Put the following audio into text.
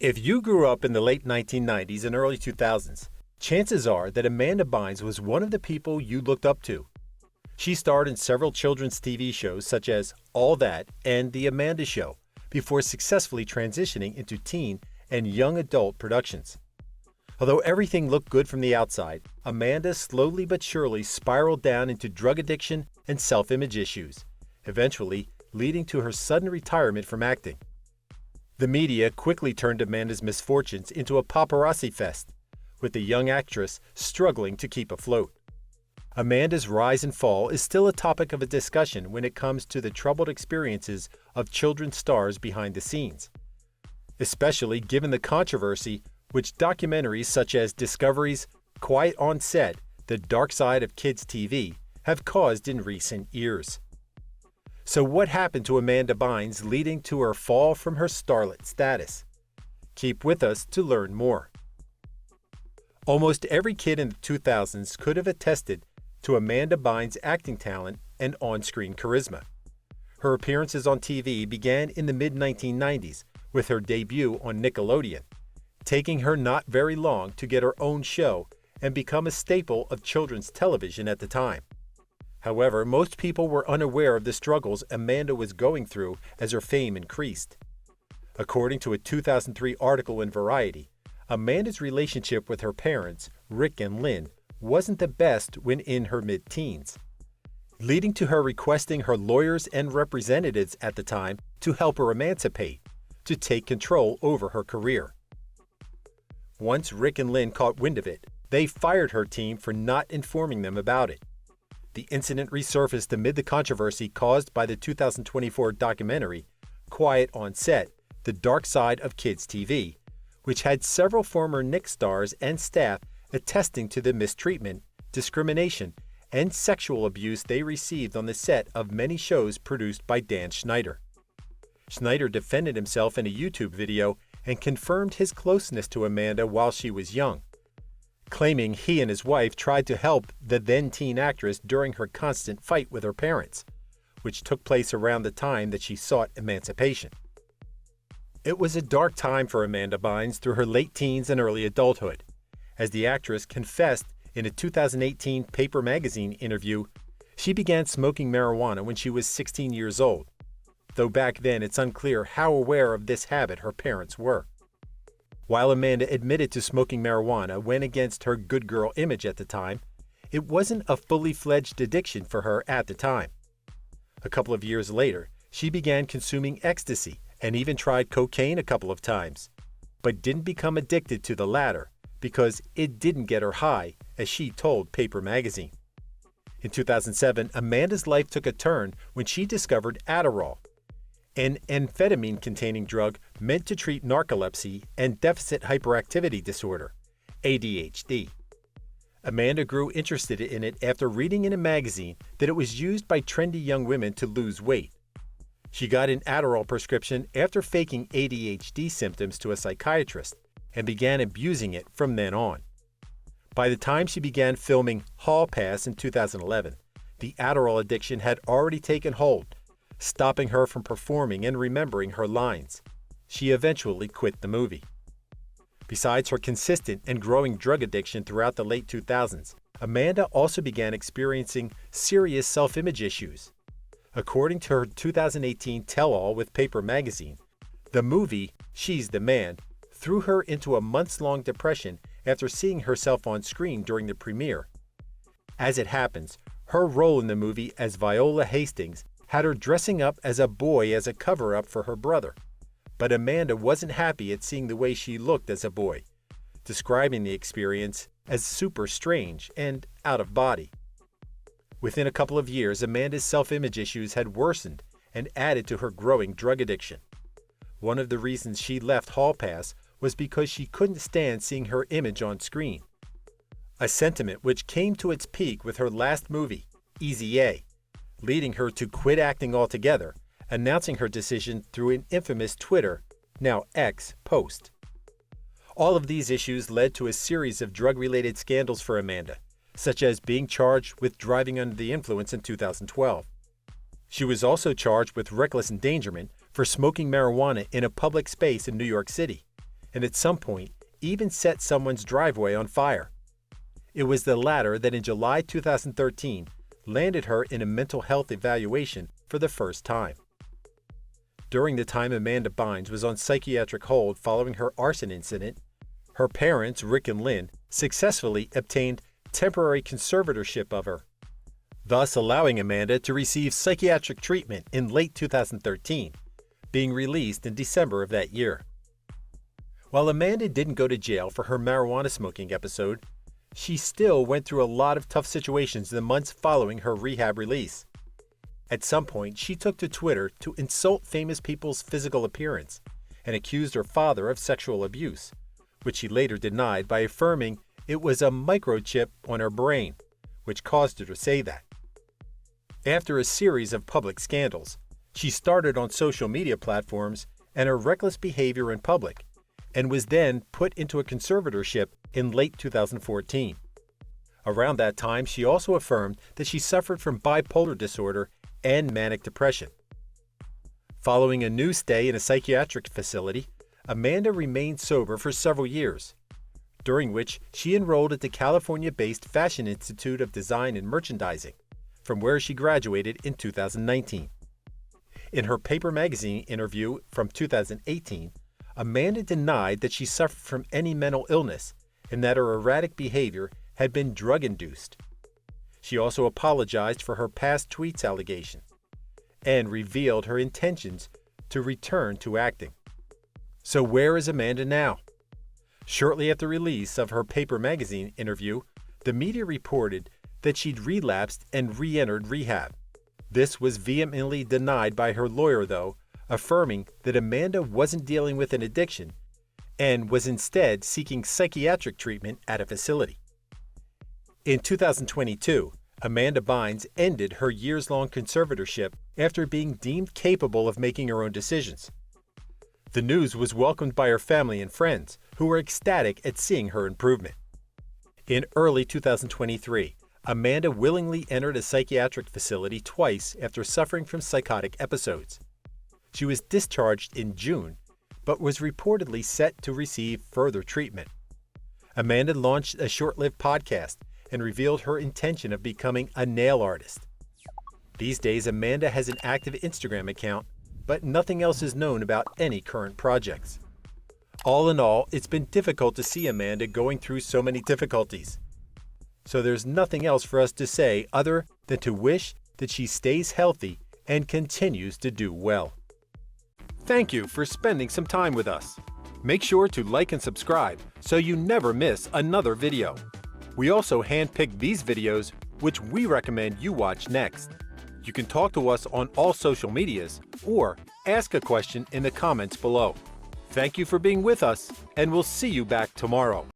If you grew up in the late 1990s and early 2000s, chances are that Amanda Bynes was one of the people you looked up to. She starred in several children's TV shows such as All That and The Amanda Show before successfully transitioning into teen and young adult productions. Although everything looked good from the outside, Amanda slowly but surely spiraled down into drug addiction and self-image issues, eventually leading to her sudden retirement from acting. The media quickly turned Amanda's misfortunes into a paparazzi fest, with the young actress struggling to keep afloat. Amanda's rise and fall is still a topic of a discussion when it comes to the troubled experiences of children's stars behind the scenes, especially given the controversy which documentaries such as Discovery's Quiet on Set, The Dark Side of Kids TV have caused in recent years. So what happened to Amanda Bynes leading to her fall from her starlet status? Keep with us to learn more. Almost every kid in the 2000s could have attested to Amanda Bynes' acting talent and on-screen charisma. Her appearances on TV began in the mid-1990s with her debut on Nickelodeon, taking her not very long to get her own show and become a staple of children's television at the time. However, most people were unaware of the struggles Amanda was going through as her fame increased. According to a 2003 article in Variety, Amanda's relationship with her parents, Rick and Lynn, wasn't the best when in her mid-teens, leading to her requesting her lawyers and representatives at the time to help her emancipate, to take control over her career. Once Rick and Lynn caught wind of it, they fired her team for not informing them about it. The incident resurfaced amid the controversy caused by the 2024 documentary, Quiet on Set, The Dark Side of Kids TV, which had several former Nick stars and staff attesting to the mistreatment, discrimination, and sexual abuse they received on the set of many shows produced by Dan Schneider. Schneider defended himself in a YouTube video and confirmed his closeness to Amanda while she was young, claiming he and his wife tried to help the then-teen actress during her constant fight with her parents, which took place around the time that she sought emancipation. It was a dark time for Amanda Bynes through her late teens and early adulthood, as the actress confessed in a 2018 Paper magazine interview she began smoking marijuana when she was 16 years old, though back then it's unclear how aware of this habit her parents were. While Amanda admitted to smoking marijuana went against her good girl image at the time, it wasn't a fully fledged addiction for her at the time. A couple of years later, she began consuming ecstasy and even tried cocaine a couple of times, but didn't become addicted to the latter because it didn't get her high, as she told Paper magazine. In 2007, Amanda's life took a turn when she discovered Adderall, an amphetamine-containing drug meant to treat narcolepsy and deficit hyperactivity disorder, ADHD. Amanda grew interested in it after reading in a magazine that it was used by trendy young women to lose weight. She got an Adderall prescription after faking ADHD symptoms to a psychiatrist and began abusing it from then on. By the time she began filming Hall Pass in 2011, the Adderall addiction had already taken hold, stopping her from performing and remembering her lines. She eventually quit the movie. Besides her consistent and growing drug addiction throughout the late 2000s, Amanda also began experiencing serious self-image issues. According to her 2018 tell-all with Paper magazine, the movie She's the Man threw her into a months-long depression after seeing herself on screen during the premiere. As it happens, her role in the movie as Viola Hastings had her dressing up as a boy as a cover-up for her brother. But Amanda wasn't happy at seeing the way she looked as a boy, describing the experience as super strange and out of body. Within a couple of years, Amanda's self-image issues had worsened and added to her growing drug addiction. One of the reasons she left Hall Pass was because she couldn't stand seeing her image on screen, a sentiment which came to its peak with her last movie, Easy A, leading her to quit acting altogether, announcing her decision through an infamous Twitter, now X, post. All of these issues led to a series of drug-related scandals for Amanda, such as being charged with driving under the influence in 2012. She was also charged with reckless endangerment for smoking marijuana in a public space in New York City, and at some point even set someone's driveway on fire. It was the latter that in July 2013 landed her in a mental health evaluation for the first time. During the time Amanda Bynes was on psychiatric hold following her arson incident, her parents, Rick and Lynn, successfully obtained temporary conservatorship of her, thus allowing Amanda to receive psychiatric treatment in late 2013, being released in December of that year. While Amanda didn't go to jail for her marijuana smoking episode, she still went through a lot of tough situations in the months following her rehab release. At some point, she took to Twitter to insult famous people's physical appearance and accused her father of sexual abuse, which she later denied by affirming it was a microchip on her brain, which caused her to say that. After a series of public scandals, she started on social media platforms and her reckless behavior in public, and was then put into a conservatorship in late 2014. Around that time, she also affirmed that she suffered from bipolar disorder and manic depression. Following a new stay in a psychiatric facility, Amanda remained sober for several years, during which she enrolled at the California-based Fashion Institute of Design and Merchandising, from where she graduated in 2019. In her Paper magazine interview from 2018, Amanda denied that she suffered from any mental illness and that her erratic behavior had been drug-induced. She also apologized for her past tweets allegations and revealed her intentions to return to acting. So where is Amanda now? Shortly after release of her Paper magazine interview, the media reported that she'd relapsed and re-entered rehab. This was vehemently denied by her lawyer, though, affirming that Amanda wasn't dealing with an addiction and was instead seeking psychiatric treatment at a facility. In 2022, Amanda Bynes ended her years-long conservatorship after being deemed capable of making her own decisions. The news was welcomed by her family and friends, who were ecstatic at seeing her improvement. In early 2023, Amanda willingly entered a psychiatric facility twice after suffering from psychotic episodes. She was discharged in June, but was reportedly set to receive further treatment. Amanda launched a short-lived podcast and revealed her intention of becoming a nail artist. These days, Amanda has an active Instagram account, but nothing else is known about any current projects. All in all, it's been difficult to see Amanda going through so many difficulties. So there's nothing else for us to say other than to wish that she stays healthy and continues to do well. Thank you for spending some time with us. Make sure to like and subscribe so you never miss another video. We also handpick these videos, which we recommend you watch next. You can talk to us on all social medias or ask a question in the comments below. Thank you for being with us, and we'll see you back tomorrow.